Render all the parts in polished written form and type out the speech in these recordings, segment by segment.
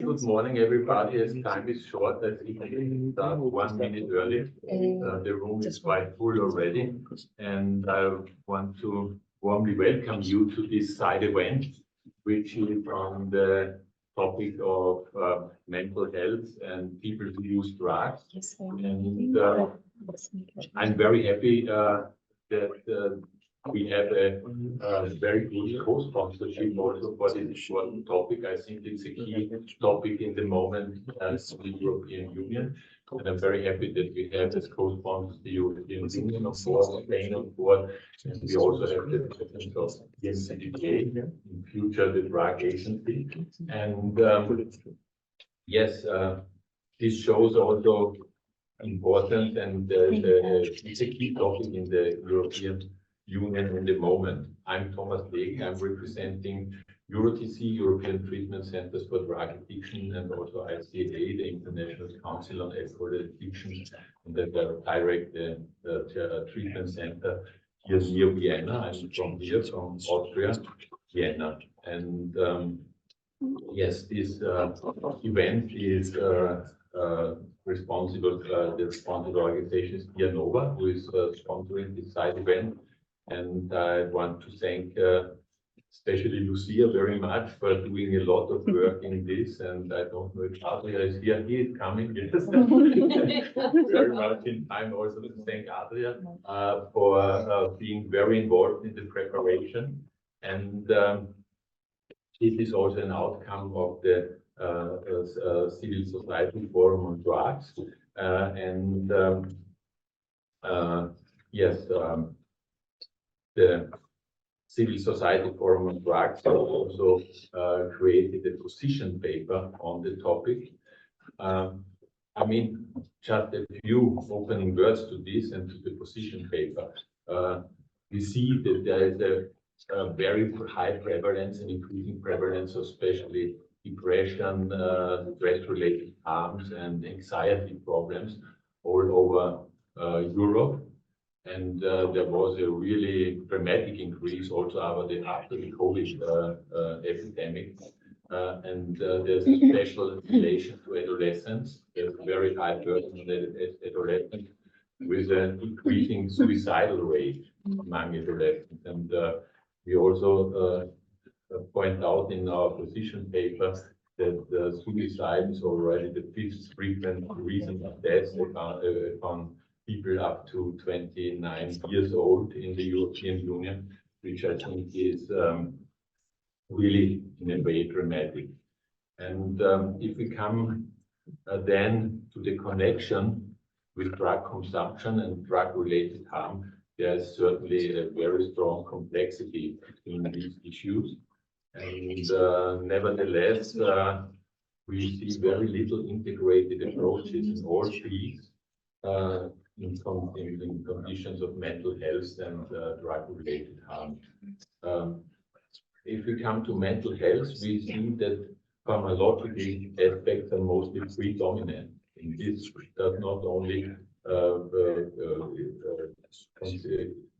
Good morning, everybody. As time is short, I think I can start 1 minute early. The room is quite full already, and I want to warmly welcome you to this side event, which is on the topic of mental health and people who use drugs. And I'm very happy that we have a very good co-sponsorship also for this important topic. I think it's a key topic in the moment as the European Union. And I'm very happy that we have as co-sponsors the European Union on board, Spain on board, and we also have the presence of CND67, in future the drug agency. And yes, this shows also important, and it's a key topic in the European Union in the moment. I'm Thomas Leg. I'm representing EuroTC, European Treatment Centers for Drug Addiction, and also ICA, the International Council on Alcohol Addiction, and that I direct the treatment center here near Vienna. I'm from here, from Austria, Vienna. And yes, this event is responsible, the responsible organization is Nova, who is sponsoring this side event. And I want to thank especially Lucia very much for doing a lot of work in this. And I don't know if Adria is here. He is coming. Yes. Very much in time also to thank Adria for being very involved in the preparation. And this is also an outcome of the Civil Society Forum on Drugs. Yes. The Civil Society Forum on Drugs also created a position paper on the topic. I mean, just a few opening words to this and to the position paper. We see that there is a very high prevalence and increasing prevalence of especially depression, stress-related harms, and anxiety problems all over Europe. And there was a really dramatic increase also after the COVID epidemic. And there's a special relation to adolescents. There's a very high burden on adolescents with an increasing suicidal rate among adolescents. And we also point out in our position paper that suicide is already the 5th frequent reason of death upon people up to 29 years old in the European Union, which I think is really in a way dramatic. And if we come then to the connection with drug consumption and drug-related harm, there's certainly a very strong complexity in these issues. And nevertheless, we see very little integrated approaches in all fields. In conditions of mental health and drug-related harm. If we come to mental health, we see that pharmacological aspects are mostly predominant. And this does not only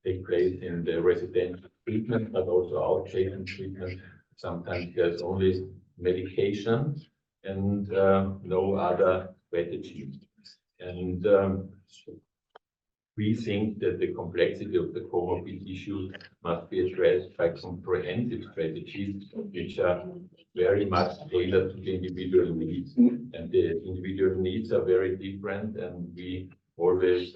take place in the residential treatment, but also outpatient treatment. Sometimes there's only medication and no other strategy. And we think that the complexity of the comorbid issue must be addressed by comprehensive strategies, which are very much tailored to the individual needs. And the individual needs are very different, and we always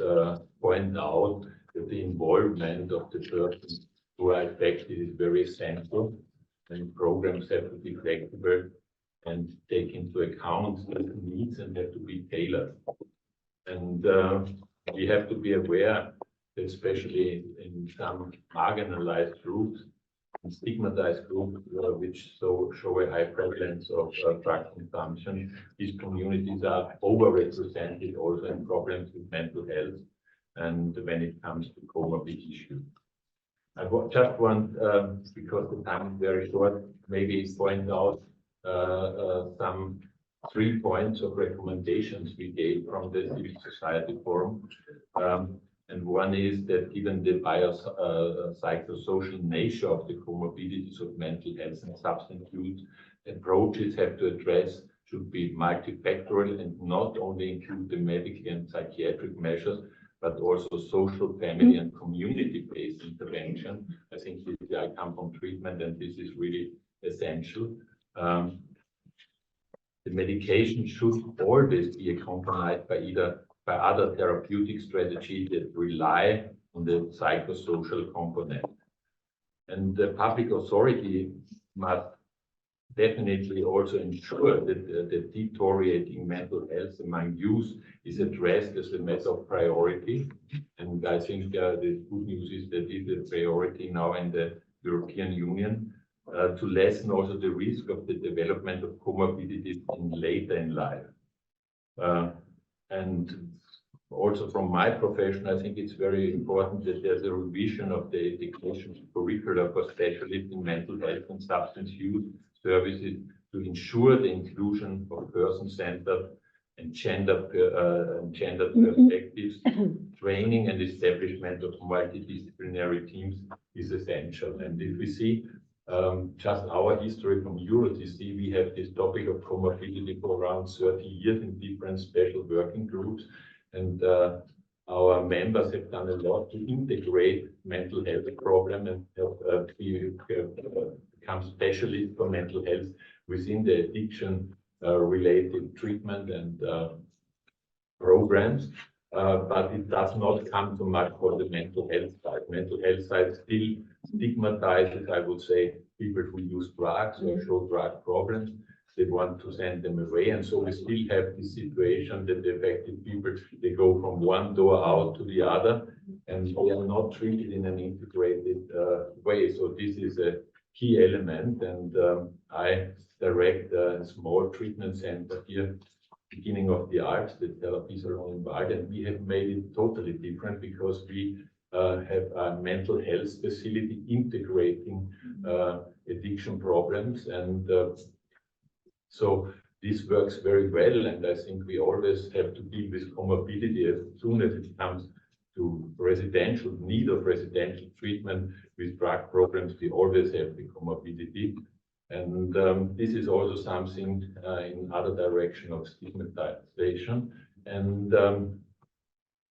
point out that the involvement of the persons who are affected is very essential, and programs have to be flexible and take into account the needs and have to be tailored. And we have to be aware that especially in some marginalized groups and stigmatized groups, which show a high prevalence of drug consumption, these communities are overrepresented also in problems with mental health and when it comes to comorbid issues. I just want, because the time is very short, maybe point out some 3 points of recommendations we gave from the Civil Society Forum. And one is that given the biopsychosocial nature of the comorbidities of mental health and substance use, approaches have to address should be multifactorial and not only include the medical and psychiatric measures, but also social, family, and community-based intervention. I think I come from treatment, and this is really essential. The medication should always be accompanied by other therapeutic strategies that rely on the psychosocial component. And the public authority must definitely also ensure that the deteriorating mental health among youth is addressed as a matter of priority. And I think the good news is that it is a priority now in the European Union to lessen also the risk of the development of comorbidities later in life. And also from my profession, I think it's very important that there's a revision of the education curricula for specialists in mental health and substance use services to ensure the inclusion of person-centered and gender perspectives. Training and establishment of multidisciplinary teams is essential. And if we see just our history from EuroTC, we have this topic of comorbidity for around 30 years in different special working groups. And our members have done a lot to integrate mental health problem and become specialists for mental health within the addiction related treatment and programs. But it does not come too much for the mental health side. Mental health side still stigmatizes, I would say, people who use drugs or show drug problems. They want to send them away. And so we still have this situation that the affected people, they go from one door out to the other, and they are not treated in an integrated way. So this is a key element. And I direct a small treatment center here, beginning of the Alps, the therapies are all involved, and we have made it totally different because we have a mental health facility integrating addiction problems. And so this works very well, and I think we always have to deal with comorbidity as soon as it comes to residential need of residential treatment with drug programs. We always have the comorbidity, and this is also something in other direction of stigmatization. And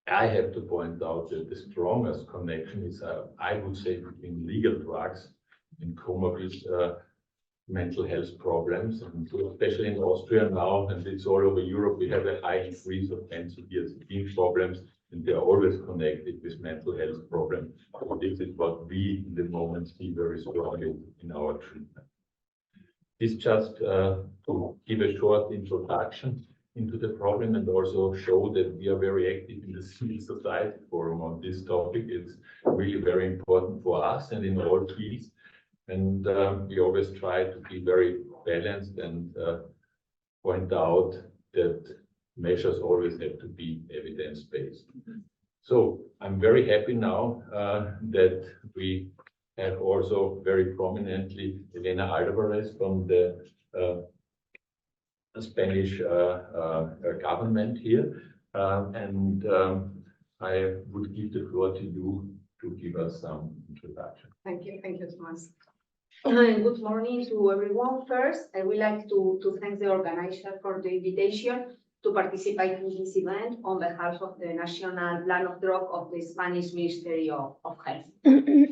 I have to point out that the strongest connection is, I would say, between legal drugs and comorbid mental health problems, and so especially in Austria now, and it's all over Europe, we have a high increase of benzodiazepine problems, and they're always connected with mental health problems. So this is what we, in the moment, see very strongly in our treatment. This just to give a short introduction into the problem and also show that we are very active in the civil society forum on this topic. It's really very important for us and in all fields. And we always try to be very balanced and point out that measures always have to be evidence-based. So I'm very happy now that we have also very prominently Elena Alvarez from the Spanish government here. And I would give the floor to you to give us some introduction. Thank you, Thomas. Good morning to everyone. First, I would like to thank the organizer for the invitation to participate in this event on behalf of the National Plan of Drug of the Spanish Ministry of Health.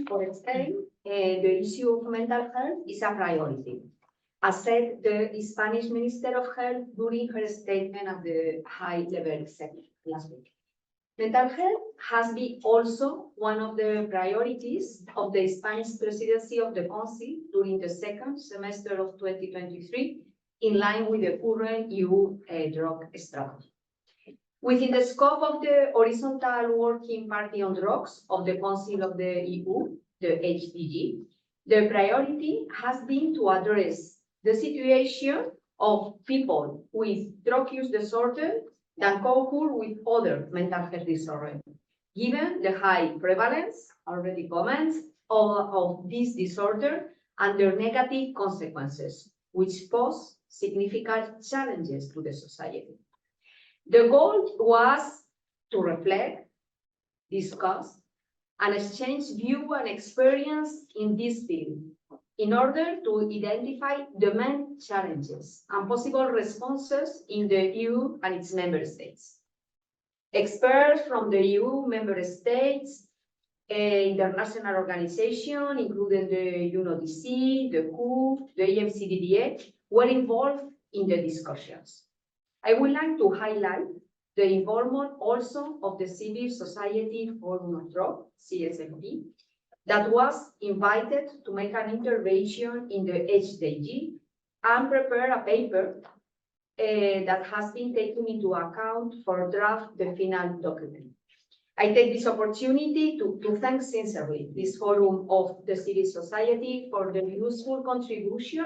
For Spain, the issue of mental health is a priority. As said, the Spanish Minister of Health during her statement at the high-level summit last week. Mental health has been also one of the priorities of the Spanish presidency of the Council during the second semester of 2023, in line with the current EU drug strategy. Within the scope of the Horizontal Working Party on Drugs of the Council of the EU, the HDG, the priority has been to address the situation of people with drug use disorder that co-occur with other mental health disorders, given the high prevalence, already comments, of this disorder and their negative consequences, which pose significant challenges to the society. The goal was to reflect, discuss, and exchange view and experience in this field, in order to identify the main challenges and possible responses in the EU and its member states. Experts from the EU member states, international organizations, including the UNODC, the COOF, the EMCDDA, were involved in the discussions. I would like to highlight the involvement also of the Civil Society Forum of Drugs, CSFD, that was invited to make an intervention in the HDG and prepare a paper that has been taken into account for draft the final document. I take this opportunity to thank sincerely this forum of the civil society for the useful contribution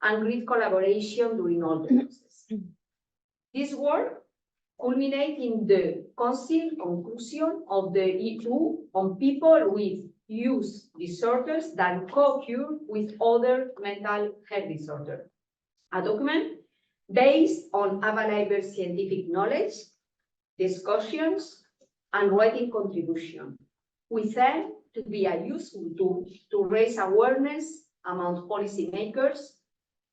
and great collaboration during all the process. This work culminates in the Council conclusion of the EU on people with use disorders that co-occur with other mental health disorders. A document based on available scientific knowledge, discussions, and writing contribution. We aim to be a useful tool to raise awareness among policymakers,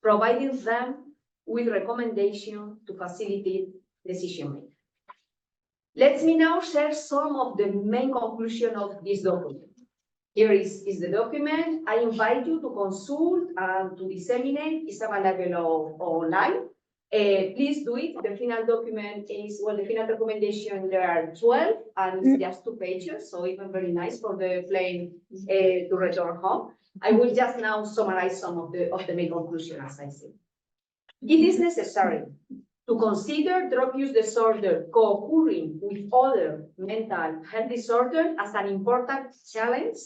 providing them with recommendations to facilitate decision making. Let me now share some of the main conclusions of this document. Here is the document. I invite you to consult and to disseminate. It's available online. Please do it. The final document is, well, the final recommendation, there are 12, and it's just 2 pages, so even very nice for the plane to return home. I will just now summarize some of the main conclusions, as I said. It is necessary to consider drug use disorder co-occurring with other mental health disorders as an important challenge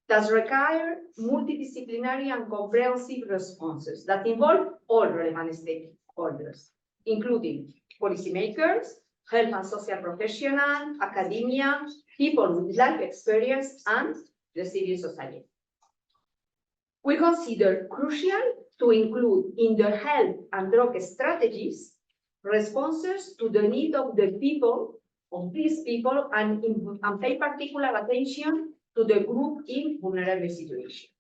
that require multidisciplinary and comprehensive responses that involve all relevant stakeholders, including policymakers, health and social professionals, academia, people with life experience, and the civil society. We consider crucial to include in the health and drug strategies responses to the need of the people, of these people, and pay particular attention to the group in vulnerable situations.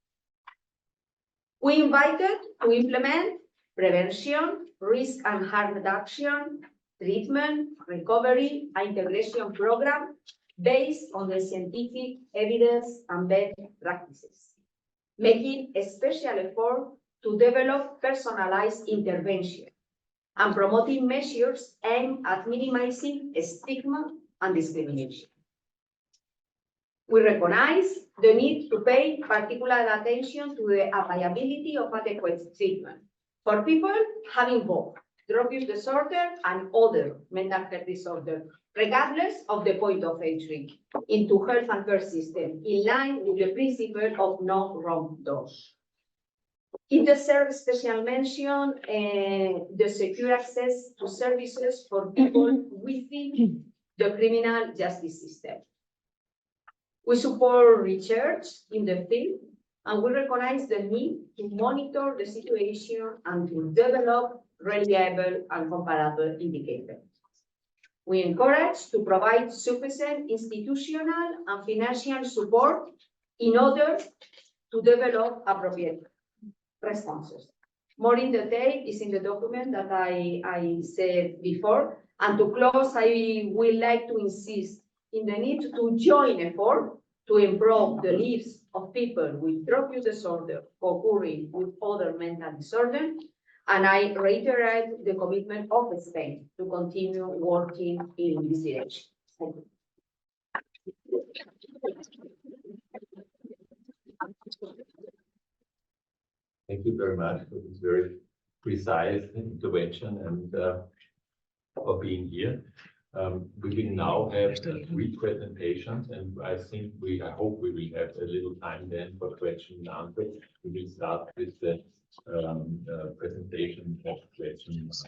We invited to implement prevention, risk and harm reduction, treatment, recovery, and integration program based on the scientific evidence and best practices, making a special effort to develop personalized intervention and promoting measures aimed at minimizing stigma and discrimination. We recognize the need to pay particular attention to the availability of adequate treatment for people having both drug use disorder and other mental health disorder, regardless of the point of entry into health and care system, in line with the principle of no wrong dose. It deserves special mention the secure access to services for people within the criminal justice system. We support research in the field, and we recognize the need to monitor the situation and to develop reliable and comparable indicators. We encourage to provide sufficient institutional and financial support in order to develop appropriate responses. More in detail is in the document that I said before. And to close, I would like to insist in the need to join effort to improve the lives of people with drug use disorder occurring with other mental disorders. And I reiterate the commitment of Spain to continue working in this direction. Thank you. Thank you very much for this very precise intervention and for being here. We will now have 3 presentations, and I hope we will have a little time then for questions and answers. We will start with the presentation of questions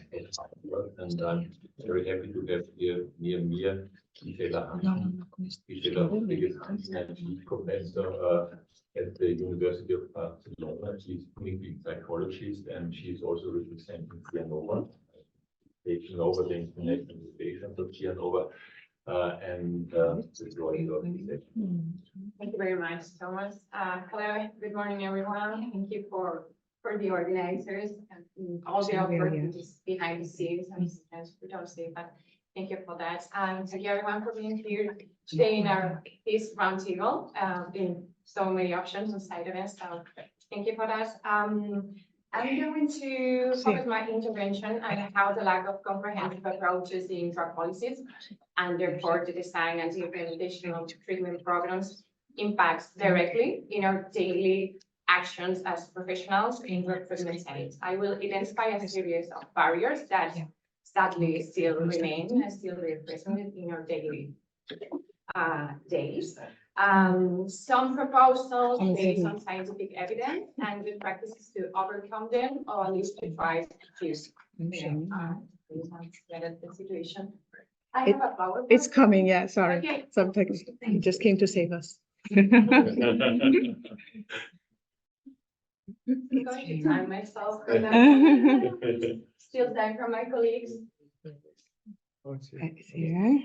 and I'm very happy to have here near me Gisela Hansen, Chief Professor at the University of Barcelona. She's clinical psychologist and she's also representing CNOVA, taking over the international relations of CNOVA. and the floor is yours. Thank you very much, Thomas. Hello, good morning, everyone. Thank you for the organizers and all the opportunities behind the scenes. And we don't see, but thank you for that. And thank you everyone for being here today in this roundtable. In so many options and side events. So thank you for that. I'm going to focus my intervention on how the lack of comprehensive approaches in drug policies and therefore the design and the implementation of treatment programs impacts directly in our daily actions as professionals in drug treatment settings. I will identify a series of barriers that sadly still remain and still be present in our daily days. Some proposals based on scientific evidence and good practices to overcome them, or at least to try to the situation. I have a PowerPoint. It's coming, yeah, sorry. Okay. Something you just came to save us. I'm going to time myself for that. Still time from my colleagues. It's here.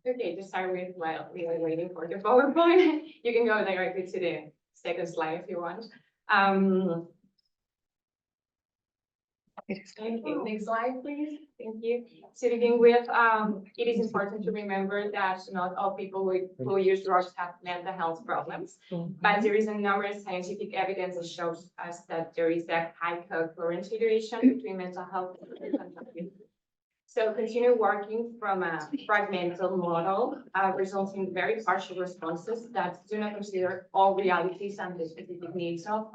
Okay, to start with, while we are waiting for the PowerPoint, you can go directly to the second slide if you want. Thank you. Next slide, please. Thank you. To begin with, it is important to remember that not all people who use drugs have mental health problems, but there is a number of scientific evidence that shows us that there is a high co-current situation between mental health and drug use. So continue working from a fragmental model results in very partial responses that do not consider all realities and the specific needs of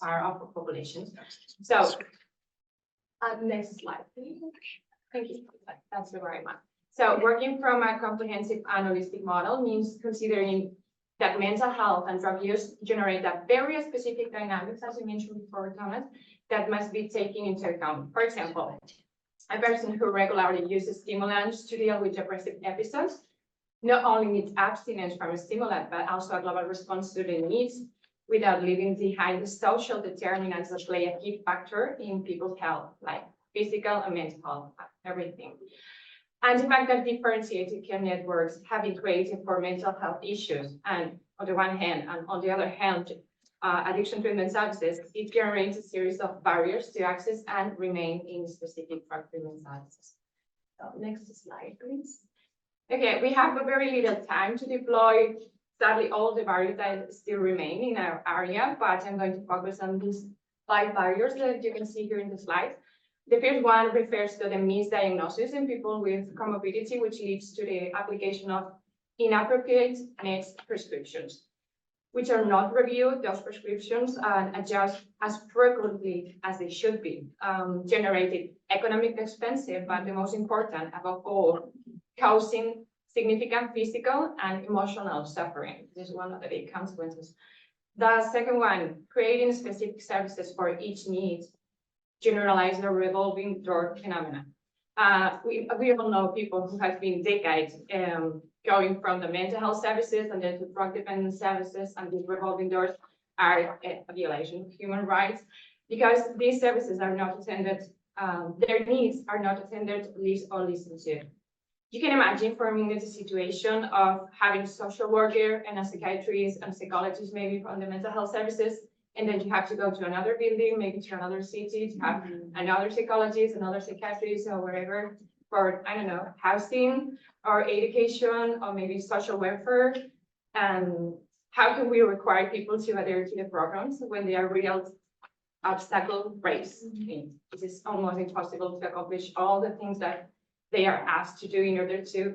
our populations. So next slide, please. Thank you. That's the right one. So working from a comprehensive and holistic model means considering that mental health and drug use generate a very specific dynamics, as you mentioned before, Thomas, that must be taken into account. For example, a person who regularly uses stimulants to deal with depressive episodes not only needs abstinence from a stimulant, but also a global response to the needs without leaving behind the social determinants that play a key factor in people's health, like physical and mental health, everything. And the fact that differentiated care networks have been created for mental health issues, and on the one hand, and on the other hand, addiction treatment services, it generates a series of barriers to access and remain in specific drug treatment services. So next slide, please. Okay, we have a very little time to deploy sadly all the barriers that still remain in our area, but I'm going to focus on these 5 barriers that you can see here in the slide. The first one refers to the misdiagnosis in people with comorbidity, which leads to the application of inappropriate meds prescriptions, which are not reviewed, those prescriptions, and adjust as frequently as they should be, generated economically expensive, but the most important, above all, causing significant physical and emotional suffering. This is one of the big consequences. The second one, creating specific services for each need, generalize the revolving door phenomenon. We all know people who have been decades going from the mental health services and then to drug dependence services, and these revolving doors are a violation of human rights because these services are not attended, their needs are not attended, or listened to. You can imagine for a minute the situation of having a social worker and a psychiatrist and psychologist maybe from the mental health services, and then you have to go to another building, maybe to another city, to have another psychologist, another psychiatrist, or whatever, for, I don't know, housing or education or maybe social welfare. And how can we require people to adhere to the programs when they are real obstacle breaks? It is almost impossible to accomplish all the things that they are asked to do in order to,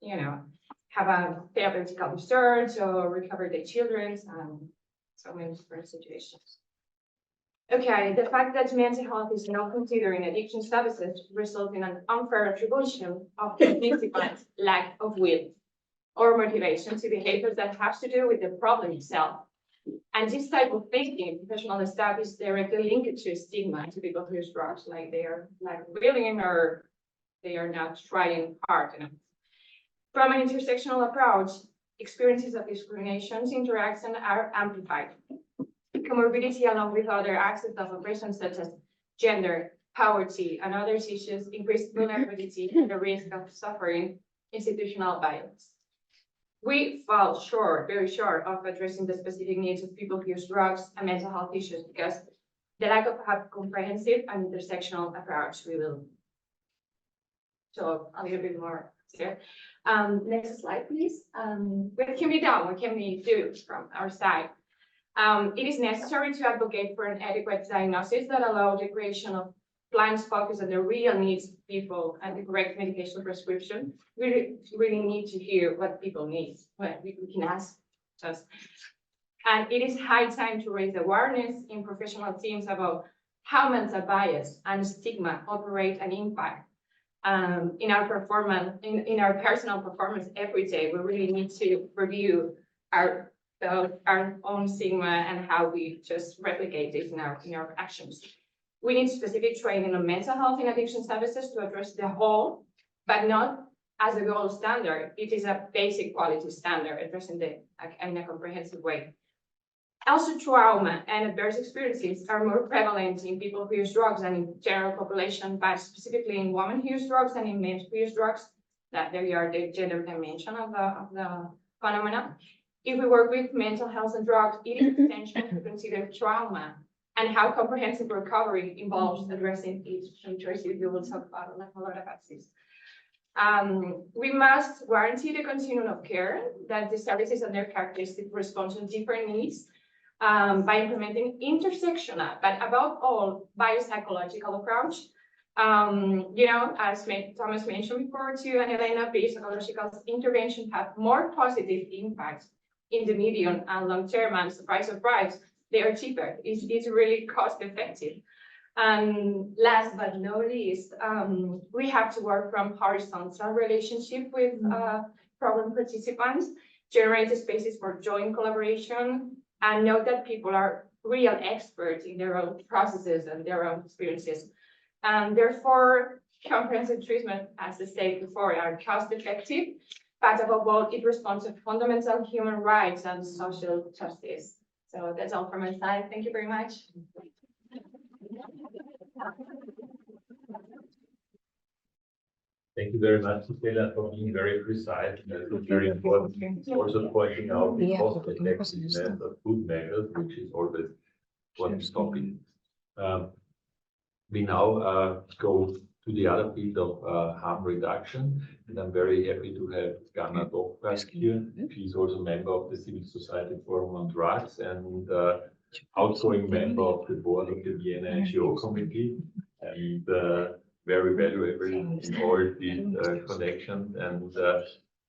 you know, have a therapeutical research or recover their children and so many different situations. Okay, the fact that mental health is not considered in addiction services results in an unfair attribution of the participants' lack of will or motivation to behaviors that have to do with the problem itself. And this type of thinking, professional staff, is directly linked to stigma to people who use drugs, like they are like willing or they are not trying hard enough. From an intersectional approach, experiences of discriminations, interaction are amplified. comorbidity along with other access of oppression such as gender, poverty, and other issues increase vulnerability and the risk of suffering institutional violence. We fall short, very short, of addressing the specific needs of people who use drugs and mental health issues because the lack of a comprehensive and intersectional approach we will show a little bit more here. Next slide, please. What can be done? What can we do from our side? It is necessary to advocate for an adequate diagnosis that allows the creation of plans focused on the real needs of people and the correct medication prescription. We really need to hear what people need, what we can ask us. And it is high time to raise awareness in professional teams about how mental bias and stigma operate and impact in our performance, in our personal performance every day. We really need to review our own stigma and how we just replicate it in our actions. We need specific training on mental health in addiction services to address the whole, but not as a gold standard. It is a basic quality standard addressing in a comprehensive way. Also, trauma and adverse experiences are more prevalent in people who use drugs than in general population, but specifically in women who use drugs and in men who use drugs. That there you are, the gender dimension of the phenomena. If we work with mental health and drugs, it is essential to consider trauma and how comprehensive recovery involves addressing each choice. We will talk about a lot about this. We must guarantee the continuum of care, that the services and their characteristics respond to different needs by implementing intersectional, but above all, biopsychological approach. As Thomas mentioned before too, and Elena, biopsychological interventions have more positive impact in the medium and long term, and surprise, surprise, they are cheaper. It's really cost effective. And last but not least, we have to work from horizontal relationship with program participants, generate spaces for joint collaboration, and note that people are real experts in their own processes and their own experiences. And therefore, comprehensive treatment, as I said before, are cost effective, but above all, it responds to fundamental human rights and social justice. So that's all from my side. Thank you very much. Thank you very much, Stella, for being very precise. That's very important. Also pointing out the cost effectiveness of good measures, which is always one topic. We now go to the other field of harm reduction, and I'm very happy to have Ganna Dokkas here. She's also a member of the Civil Society Forum on Drugs and outgoing member of the board of the Vienna NGO Committee, and very valuable in all these connections. And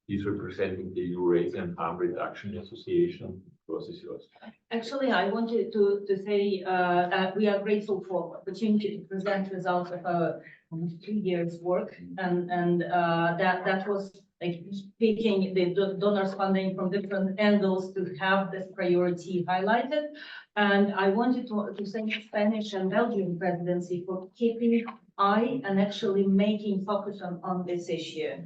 he's representing the Eurasian Harm Reduction Association. The floor is yours. Actually, I wanted to say that we are grateful for the opportunity to present results of our 3 years work, and that was like picking the donors funding from different angles to have this priority highlighted. And I wanted to thank Spanish and Belgian presidency for keeping eye and actually making focus on this issue.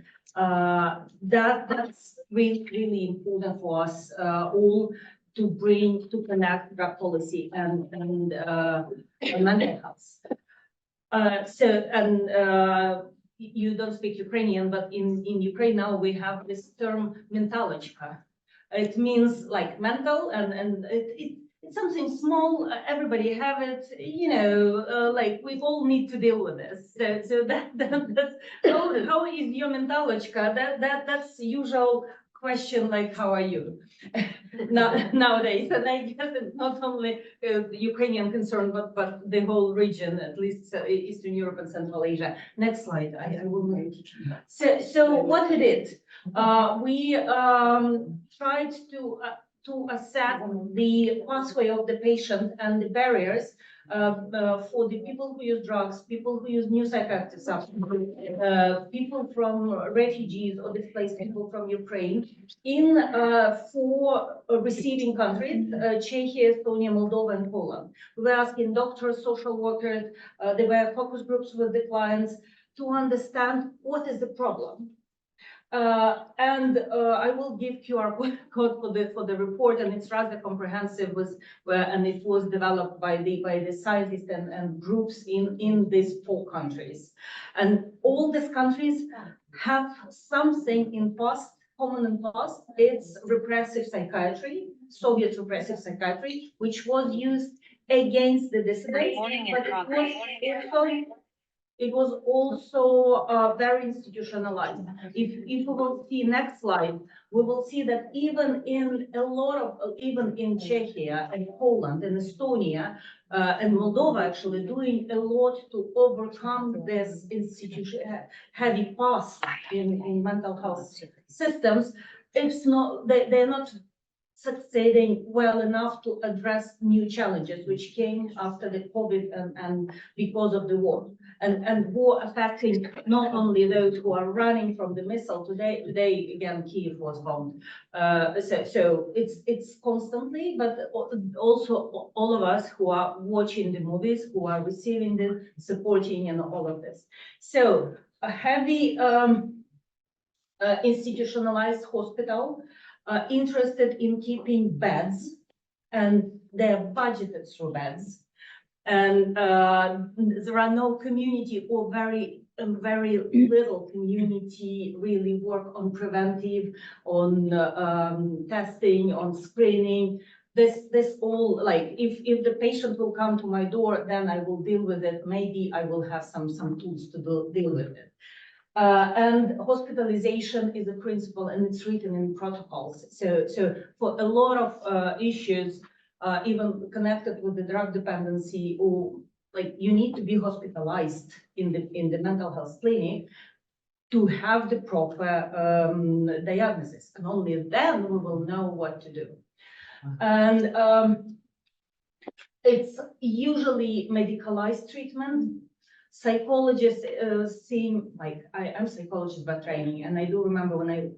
That's really important for us all to connect drug policy and mental health. You don't speak Ukrainian, but in Ukraine now we have this term mentalochka. It means like mental, and it's something small. Everybody have it, like we all need to deal with this. So that's how is your mentalochka? That's usual question, like how are you nowadays? And I guess it's not only Ukrainian concern, but the whole region, at least Eastern Europe and Central Asia. Next slide. I will move. So what we did, we tried to assess the pathway of the patient and the barriers for the people who use drugs, people who use new psychoactive substances, people from refugees or displaced people from Ukraine in 4 receiving countries, Czechia, Estonia, Moldova, and Poland. We were asking doctors, social workers, there were focus groups with the clients to understand what is the problem. I will give QR code for the report, and it's rather comprehensive and it was developed by the scientists and groups in these 4 countries. And all these countries have something in past, common in past. It's repressive psychiatry, Soviet repressive psychiatry, which was used against the dissidents, but it was also very institutionalized. If we will see next slide, we will see that even in a lot of, even in Czechia and Poland and Estonia and Moldova, actually doing a lot to overcome this institution heavy past in mental health systems. It's not, they're not succeeding well enough to address new challenges which came after the COVID and because of the war. And war affecting not only those who are running from the missile today again, Kiev was bombed. So it's constantly, but also all of us who are watching the movies, who are receiving the supporting and all of this. So a heavy institutionalized hospital, interested in keeping beds, and they're budgeted through beds. And there are no community or very little community really work on preventive, on testing, on screening. This all, like, if the patient will come to my door, then I will deal with it. Maybe I will have some tools to deal with it. And hospitalization is a principle, and it's written in protocols. So for a lot of issues, even connected with the drug dependency, or like you need to be hospitalized in the mental health clinic to have the proper diagnosis, and only then we will know what to do. And it's usually medicalized treatment. Psychologists seem like, I'm a psychologist by training, and I do remember when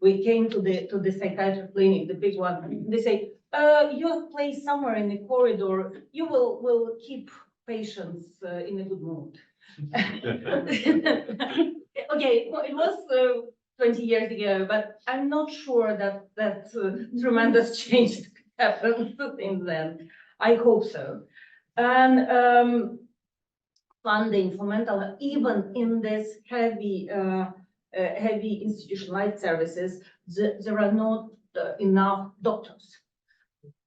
we came to the psychiatric clinic, the big one. They say, you're placed somewhere in the corridor. You will keep patients in a good mood. Okay, well, it was 20 years ago, but I'm not sure that tremendous change happened since then. I hope so. And funding for mental health, even in this heavy institutionalized services, there are not enough doctors.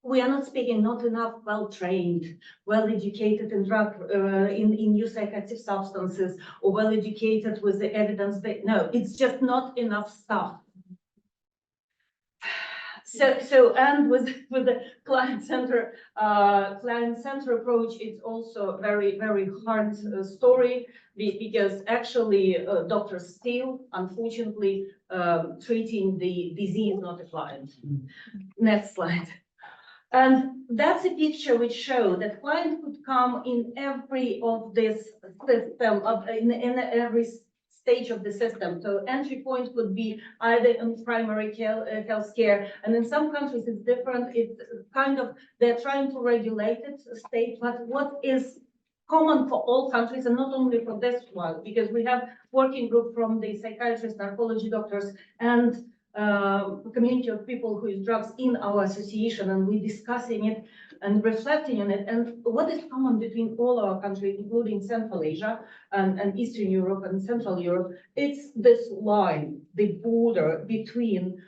We are not speaking not enough well-trained, well-educated in drug, in new psychoactive substances, or well-educated with the evidence. No, it's just not enough staff. So and with the client center approach, it's also very hard story, because actually doctors still, unfortunately, treating the disease, not the client. Next slide. And that's a picture which shows that client could come in every of this system in every stage of the system. So entry point could be either in primary health care, and in some countries it's different. It's kind of, they're trying to regulate it state, but what is common for all countries, and not only for this one, because we have working group from the psychiatrists, narcology doctors, and community of people who use drugs in our association, and we're discussing it and reflecting on it. And what is common between all our countries, including Central Asia and Eastern Europe and Central Europe, it's this line, the border between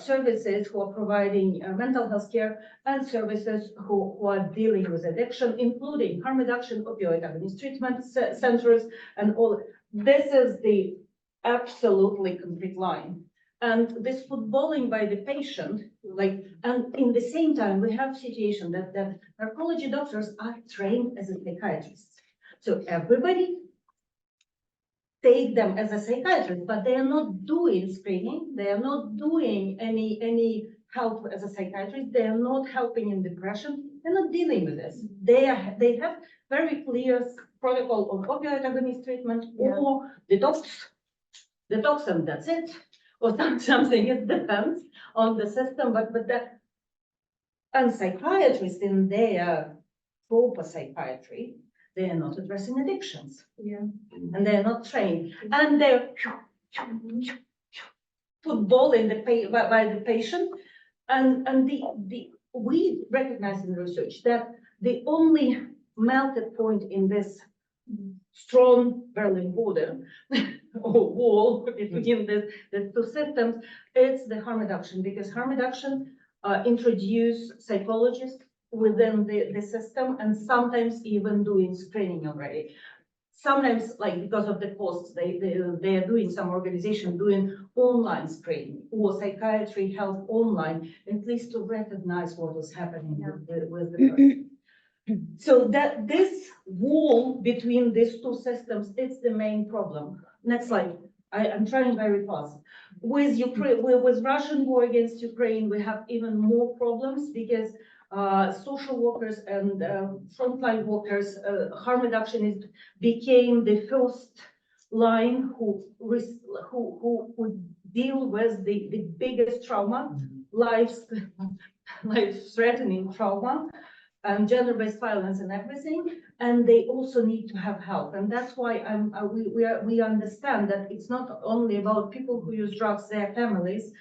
services who are providing mental health care and services who are dealing with addiction, including harm reduction, opioid agonist treatment centers, and all. This is the absolutely complete line. And this footballing by the patient, like, and in the same time, we have situation that narcology doctors are trained as a psychiatrists. So everybody take them as a psychiatrist, but they are not doing screening. They are not doing any help as a psychiatrist. They are not helping in depression. They're not dealing with this. They have very clear protocol of opioid agonist treatment, or detox, and that's it. Or something, it depends on the system, but that, and psychiatrists in their proper psychiatry, they are not addressing addictions. Yeah. And they're not trained. And they're football in by the patient. And we recognize in research that the only melted point in this strong Berlin border or wall between the two systems, it's the harm reduction, because harm reduction introduce psychologists within the system, and sometimes even doing screening already. Sometimes, like because of the costs, they are doing, some organization doing online screening or psychiatry health online, at least to recognize what was happening with the person. So that this wall between these two systems, it's the main problem. Next slide. I'm trying very fast. With Ukraine, with Russian war against Ukraine, we have even more problems, because social workers and frontline workers, harm reduction became the first line who deal with the biggest trauma, life-threatening trauma, and gender-based violence and everything, and they also need to have help. And that's why we understand that it's not only about people who use drugs, their families,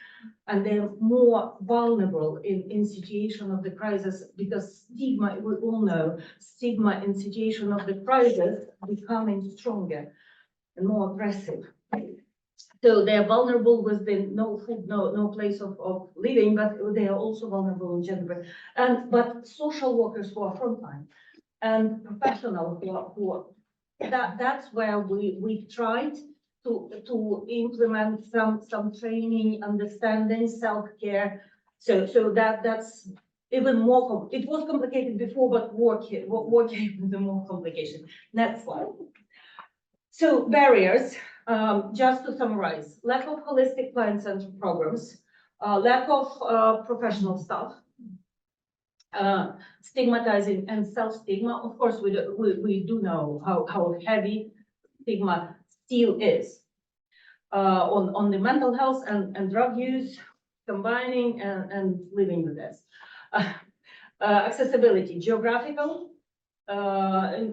and they're more vulnerable in situation of the crisis, because stigma, we all know, stigma in situation of the crisis becoming stronger and more aggressive. So they're vulnerable with the no food, no place of living, but they are also vulnerable in gender. But social workers who are frontline and professionals that's where we tried to implement some training, understanding, self-care. So that's even more, it was complicated before, but working with the more complication. Next slide. So barriers. Just to summarize, lack of holistic client-centered programs, lack of professional staff, stigmatizing and self-stigma. Of course, we do know how heavy stigma still is on the mental health and drug use, combining and living with this. Accessibility, geographical,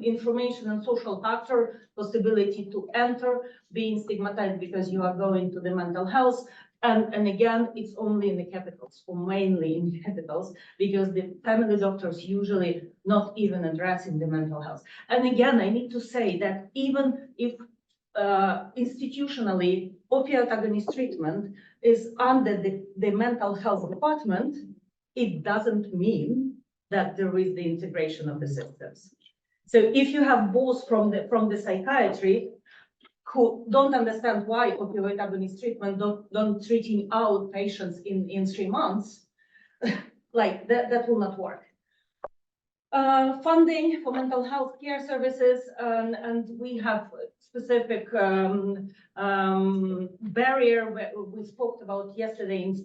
information and social factor, possibility to enter, being stigmatized because you are going to the mental health. And again, it's only in the capitals, or mainly in the capitals, because the family doctors usually not even addressing the mental health. And again, I need to say that even if institutionally opioid agonist treatment is under the mental health department, it doesn't mean that there is the integration of the systems. So if you have both from the psychiatry who don't understand why opioid agonist treatment don't treating out patients in 3 months, like that will not work. Funding for mental health care services, and we have specific barrier we spoke about yesterday in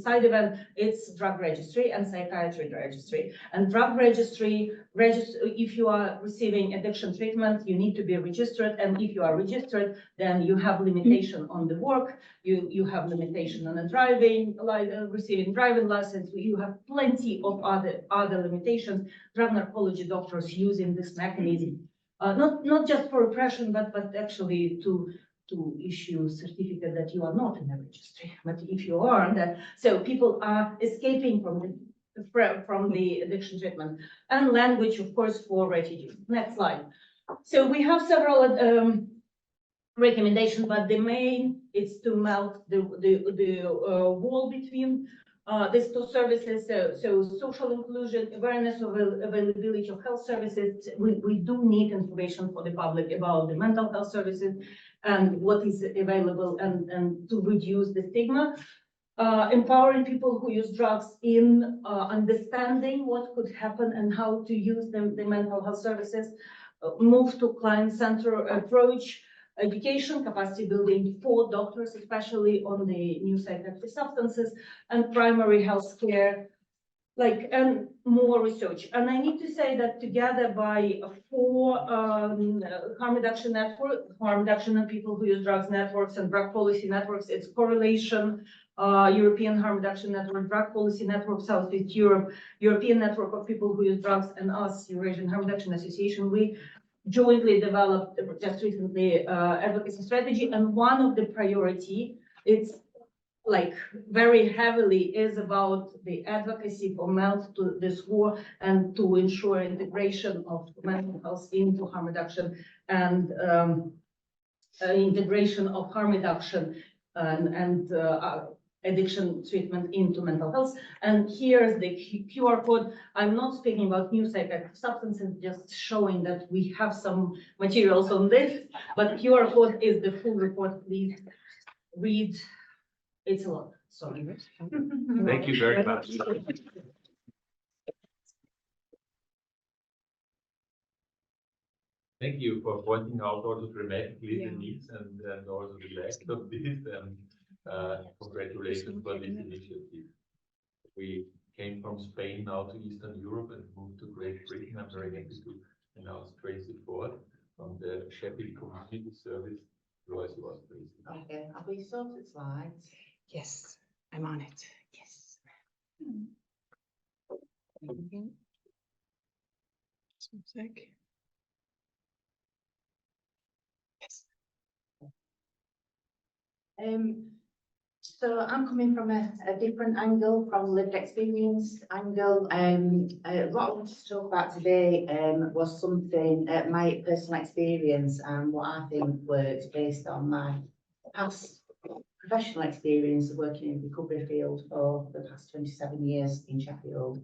side event. It's drug registry and psychiatry registry. And drug registry, if you are receiving addiction treatment, you need to be registered. And if you are registered, then you have limitation on the work. You have limitation on the driving, like receiving driving license. You have plenty of other limitations. Drug narcology doctors using this mechanism, not just for repression, but actually to issue certificate that you are not in the registry. But if you are, that so people are escaping from the addiction treatment. And language, of course, for refugees. Next slide. So we have several recommendations, but the main is to melt the wall between these two services. So social inclusion, awareness of availability of health services. We do need information for the public about the mental health services and what is available, and to reduce the stigma. Empowering people who use drugs in understanding what could happen and how to use the mental health services. Move to client-centered approach. Education, capacity building for doctors, especially on the new psychiatric substances, and primary health care, and more research. And I need to say that together by 4 harm reduction network, harm reduction of people who use drugs networks and drug policy networks, it's correlation, European harm reduction network, drug policy network, Southeast Europe, European network of people who use drugs, and us, Eurasian Harm Reduction Association. We jointly developed just recently advocacy strategy, and one of the priority is like very heavily is about the advocacy for MELT to this war and to ensure integration of mental health into harm reduction and integration of harm reduction and addiction treatment into mental health. And here's the QR code. I'm not speaking about new psychoactive substances, just showing that we have some materials on this, but QR code is the full report. Please read. It's a lot, sorry. Thank you very much. Thank you for pointing out also dramatically the needs and also the lack of this, and congratulations for this initiative. We came from Spain now to Eastern Europe and moved to Great Britain. I'm very happy to announce Tracy Ford from the Sheffield Community Service. Yours was Tracy. Okay, have we sorted slides? Yes, I'm on it. Yes. Just one sec. Yes. So I'm coming from a different angle, from lived experience angle. What I want to talk about today was something, my personal experience and what I think works based on my past professional experience of working in the recovery field for the past 27 years in Sheffield.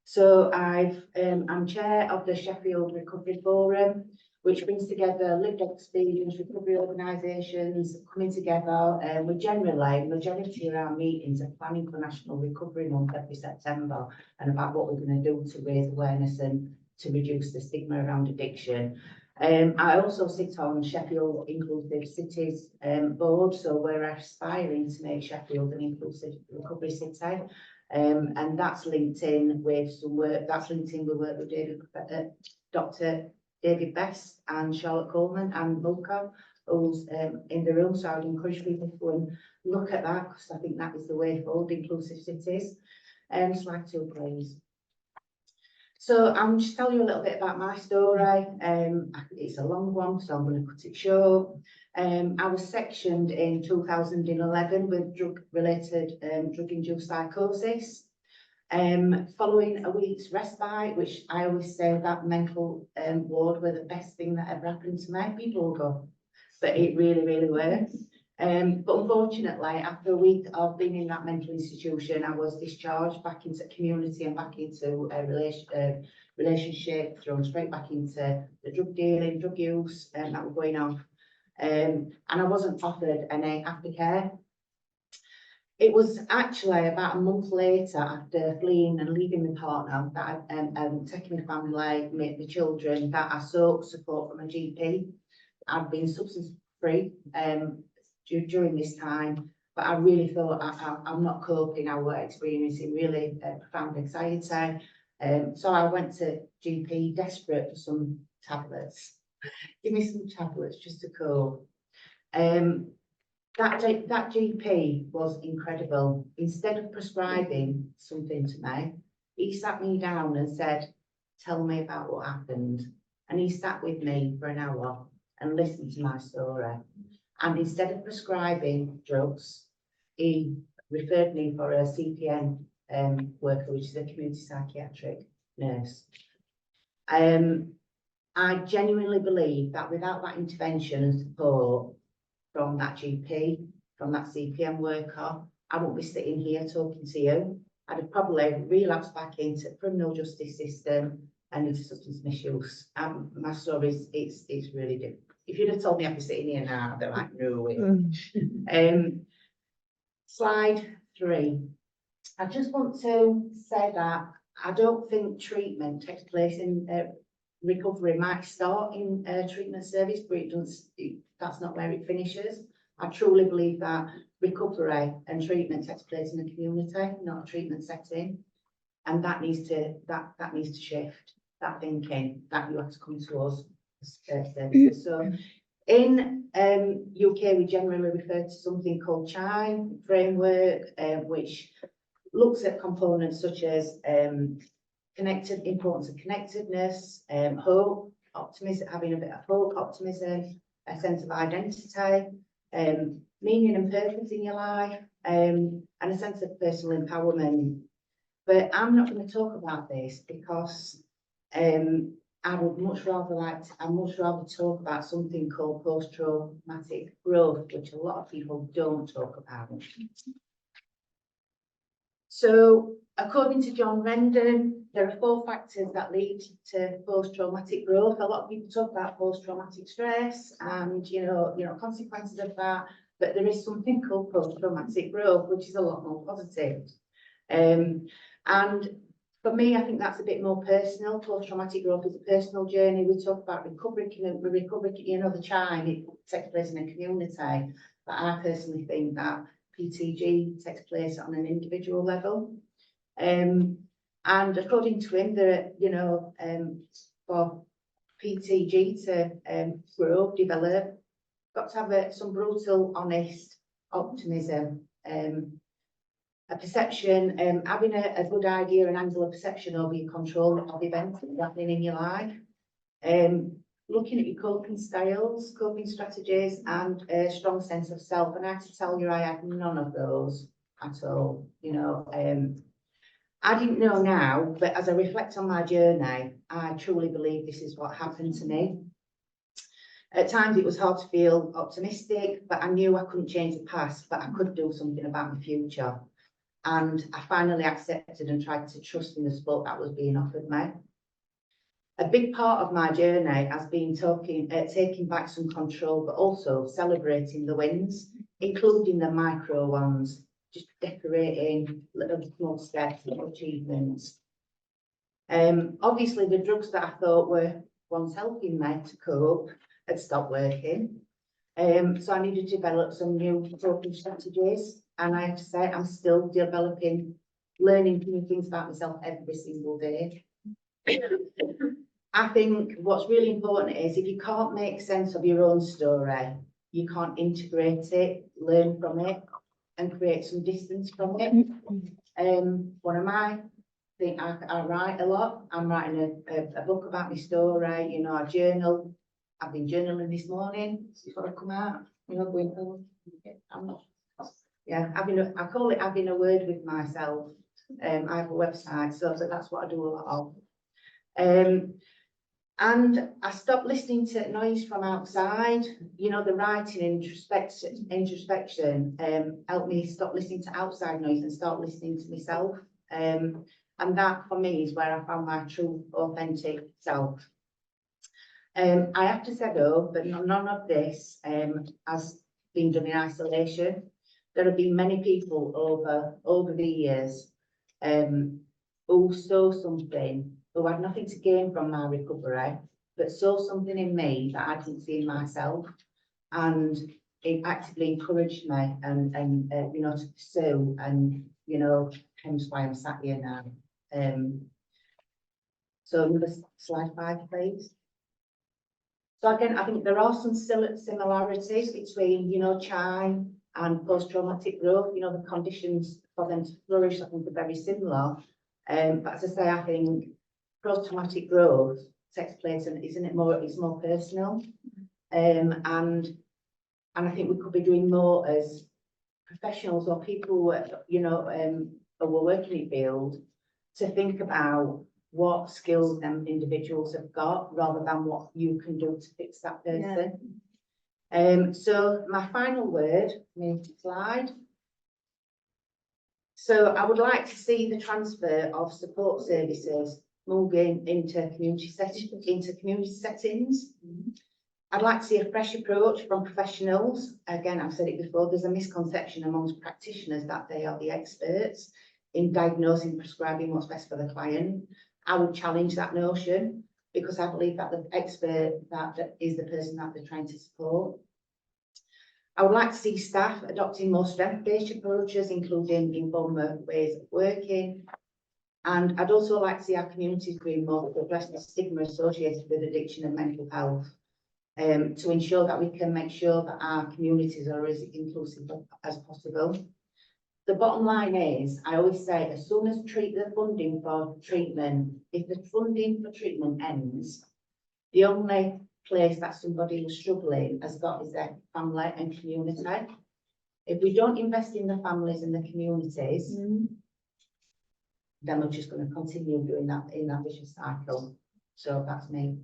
So I'm chair of the Sheffield Recovery Forum, which brings together lived experience recovery organisations coming together. We generally, majority of our meetings are planning for National Recovery Month every September and about what we're going to do to raise awareness and to reduce the stigma around addiction. I also sit on Sheffield Inclusive Cities board, so we're aspiring to make Sheffield an inclusive recovery city. And that's linked in with some work, we work with Dr. David Best and Charlotte Coleman and Luca, who's in the room. So I would encourage people to go and look at that, because I think that is the way forward, inclusive cities. Slide 2, please. So I'm just telling you a little bit about my story. It's a long one, so I'm going to cut it short. I was sectioned in 2011 with drug-related drug-induced psychosis. Following a week's respite, which I always say that mental ward were the best thing that ever happened to me. People go, but it really, really works. But unfortunately, after a week of being in that mental institution, I was discharged back into community and back into a relationship, thrown straight back into the drug dealing, drug use that was going on. And I wasn't offered any aftercare. It was actually about a month later, after fleeing and leaving my partner, that taking my family, my children, that I sought support from a GP. I've been substance free during this time, but I really thought I'm not coping. I was experiencing really profound anxiety. So I went to GP, desperate for some tablets. Give me some tablets just to cope. That GP was incredible. Instead of prescribing something to me, he sat me down and said, tell me about what happened. And he sat with me for an hour and listened to my story. And instead of prescribing drugs, he referred me for a CPN worker, which is a community psychiatric nurse. I genuinely believe that without that intervention and support from that GP, from that CPM worker, I won't be sitting here talking to you. I'd have probably relapsed back into the criminal justice system and into substance misuse. My story is it's really different. If you'd have told me I'd be sitting here now, I'd be like, no way. Slide 3. I just want to say that I don't think treatment takes place in recovery. Might start in a treatment service, but that's not where it finishes. I truly believe that recovery and treatment takes place in the community, not a treatment setting, and that needs to shift. That thinking that you have to come to us as services. So in UK, we generally refer to something called CHIME framework, which looks at components such as importance of connectedness, hope, optimism, having a bit of hope, optimism, a sense of identity, meaning and purpose in your life, and a sense of personal empowerment. But I'm not going to talk about this because I would much rather talk about something called post-traumatic growth, which a lot of people don't talk about. So, according to John Rendon, there are 4 factors that lead to post-traumatic growth. A lot of people talk about post-traumatic stress and consequences of that, but there is something called post-traumatic growth, which is a lot more positive. And for me, I think that's a bit more personal. Post-traumatic growth is a personal journey. We talk about recovery, the chime, it takes place in a community, but I personally think that PTG takes place on an individual level. And according to him, for PTG to grow, develop, got to have some brutal, honest optimism, a perception, having a good idea, an angle of perception over your control of events that are happening in your life, looking at your coping styles, coping strategies, and a strong sense of self. And I have to tell you, I had none of those at all. I didn't know now, but as I reflect on my journey, I truly believe this is what happened to me. At times it was hard to feel optimistic, but I knew I couldn't change the past, but I could do something about the future. And I finally accepted and tried to trust in the support that was being offered me. A big part of my journey has been taking back some control, but also celebrating the wins, including the micro ones, just decorating little small steps, little achievements. Obviously, the drugs that I thought were once helping me to cope had stopped working. So I needed to develop some new coping strategies. And I have to say, I'm still developing, learning new things about myself every single day. I think what's really important is if you can't make sense of your own story, you can't integrate it, learn from it, and create some distance from it. What am I? I write a lot. I'm writing a book about my story. I journal. I've been journaling this morning before I come out. Going home. I'm not. Yeah, I call it having a word with myself. I have a website, so that's what I do a lot of. And I stopped listening to noise from outside. The writing introspection helped me stop listening to outside noise and start listening to myself. And that for me is where I found my true, authentic self. I have to say though, that none of this has been done in isolation. There have been many people over the years who saw something, who had nothing to gain from my recovery, but saw something in me that I didn't see in myself, and it actively encouraged me and to pursue, and hence why I'm sat here now. So another slide 5, please. So again, I think there are some similarities between chime and post-traumatic growth. The conditions for them to flourish, I think, are very similar. But as I say, I think post-traumatic growth takes place, and it's more personal. And I think we could be doing more as professionals or people who were working in the field to think about what skills them individuals have got rather than what you can do to fix that person. Yeah. So my final word, next slide. So I would like to see the transfer of support services moving into community settings. I'd like to see a fresh approach from professionals. Again, I've said it before, there's a misconception amongst practitioners that they are the experts in diagnosing, prescribing what's best for the client. I would challenge that notion, because I believe that the expert that is the person that they're trying to support. I would like to see staff adopting more strength-based approaches, including informal ways of working. And I'd also like to see our communities doing more to address the stigma associated with addiction and mental health, to ensure that we can make sure that our communities are as inclusive as possible. The bottom line is, I always say, as soon as the funding for treatment, if the funding for treatment ends, the only place that somebody who's struggling has got is their family and community. If we don't invest in the families and the communities, then we're just going to continue doing that in that vicious cycle. So that's me.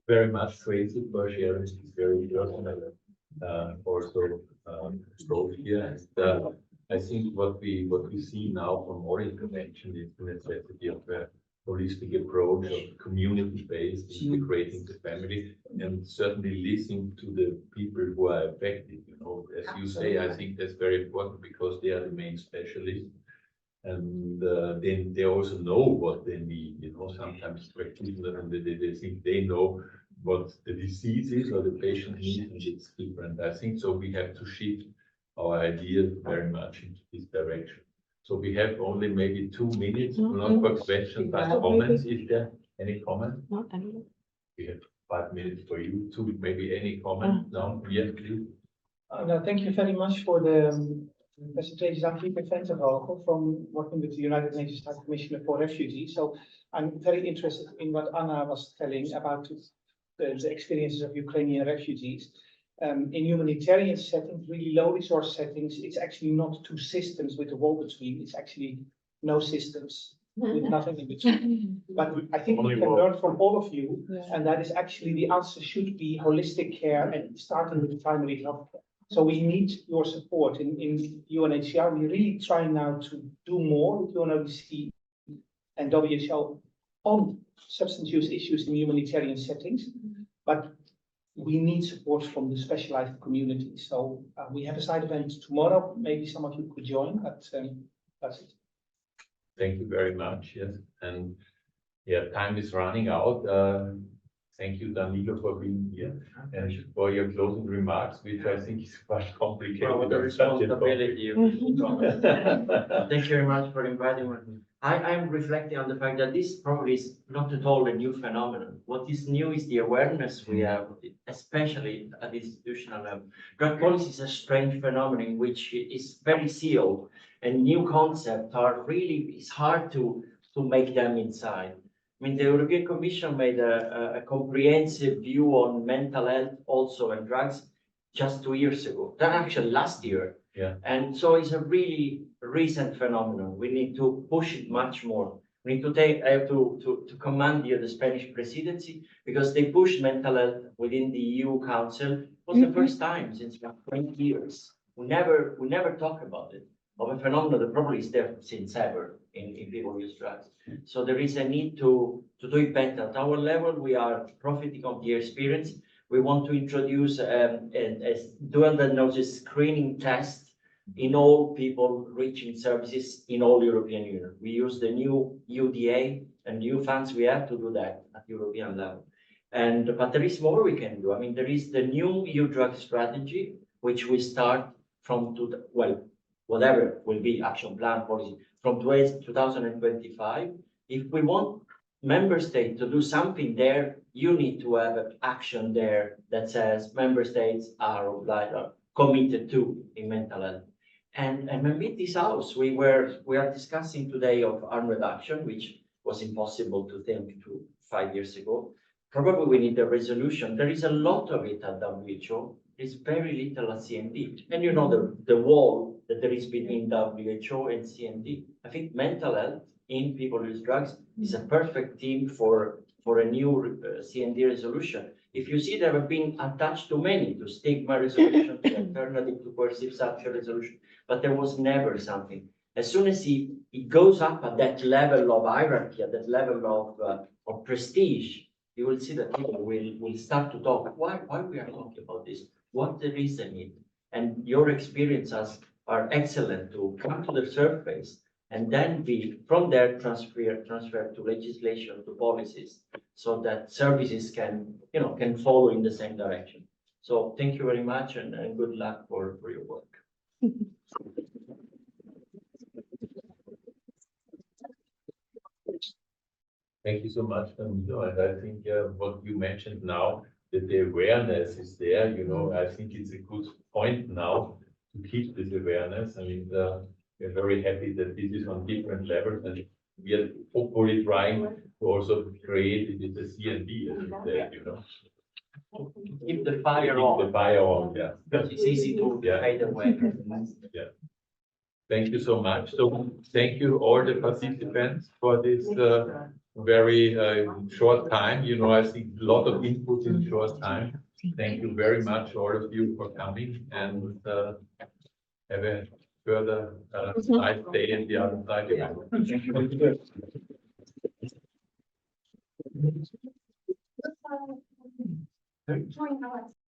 Very much Tracy for sharing this very personal also approach here. And I think what we see now from all intervention is the necessity of a holistic approach of community-based, integrating the family, and certainly listening to the people who are affected. You know, as you say, I think that's very important because they are the main specialists. And then they also know what they need. You know, sometimes practitioners and they think they know what the disease is or the patient needs, and it's different. I think so. We have to shift our ideas very much into this direction. So we have only maybe 2 minutes, not for questions, but comments. Is there any comment? Not any. We have 5 minutes for you to maybe any comment now. Yes, please. No, thank you very much for the presentation. I'm Pieter Venterhogen from working with the United Nations High Commissioner for Refugees. So I'm very interested in what Anna was telling about the experiences of Ukrainian refugees. In humanitarian settings, really low resource settings, it's actually not 2 systems with a wall between, it's actually no systems with nothing in between. But I think we can learn from all of you, and that is actually the answer should be holistic care and starting with primary health care. So we need your support in UNHCR. We really try now to do more with UNODC and WHO on substance use issues in humanitarian settings, but we need support from the specialized community. So we have a side event tomorrow. Maybe some of you could join, but that's it. Thank you very much. Yes, and yeah, time is running out. Thank you, Danilo, for being here and for your closing remarks, which I think is quite complicated. Well, the responsibility. Thank you very much for inviting me. I'm reflecting on the fact that this probably is not at all a new phenomenon. What is new is the awareness we have, especially at the institutional level. Drug policy is a strange phenomenon which is very sealed, and new concepts are really, it's hard to make them inside. I mean, the European Commission made a comprehensive view on mental health also and drugs just 2 years ago. That actually last year. Yeah. And so it's a really recent phenomenon. We need to push it much more. We need to take, I have to commend here the Spanish presidency because they pushed mental health within the EU Council. It was the first time since about 20 years. We never talk about it. Of a phenomenon that probably is there since ever in people use drugs. So there is a need to do it better. At our level, we are profiting of the experience. We want to introduce a dual diagnosis screening test in all people reaching services in all European Union. We use the new UDA and new funds we have to do that at European level. But there is more we can do. I mean, there is the new EU drug strategy, which we start from, whatever will be action plan policy from 2025. If we want member states to do something there, you need to have an action there that says member states are committed to in mental health. And maybe this house, we are discussing today of harm reduction, which was impossible to think 5 years ago. Probably we need a resolution. There is a lot of it at WHO. There's very little at CND. And you know the wall that there is between WHO and CND. I think mental health in people who use drugs is a perfect team for a new CND resolution. If you see, there have been attached to many, to stigma resolution, to alternative to coercive substance resolution, but there was never something. As soon as it goes up at that level of hierarchy, at that level of prestige, you will see that people will start to talk. Why we are talking about this? What the reason is? And your experiences are excellent to come to the surface and then be from there transfer to legislation, to policies, so that services can follow in the same direction. So thank you very much and good luck for your work. Thank you so much, Danilo. And I think what you mentioned now, that the awareness is there, I think it's a good point now to keep this awareness. I mean, we're very happy that this is on different levels, and we are hopefully trying to also create it with the CND, as you said, you know. Keep the fire Keep on. the fire on, yeah. It's easy to Yeah. fade away. Thank you so much. So thank you all the participants for this very short time. You know, I think a lot of input in short time. Thank you very much, all of you, for coming, and have a further nice day in the other side. Join us.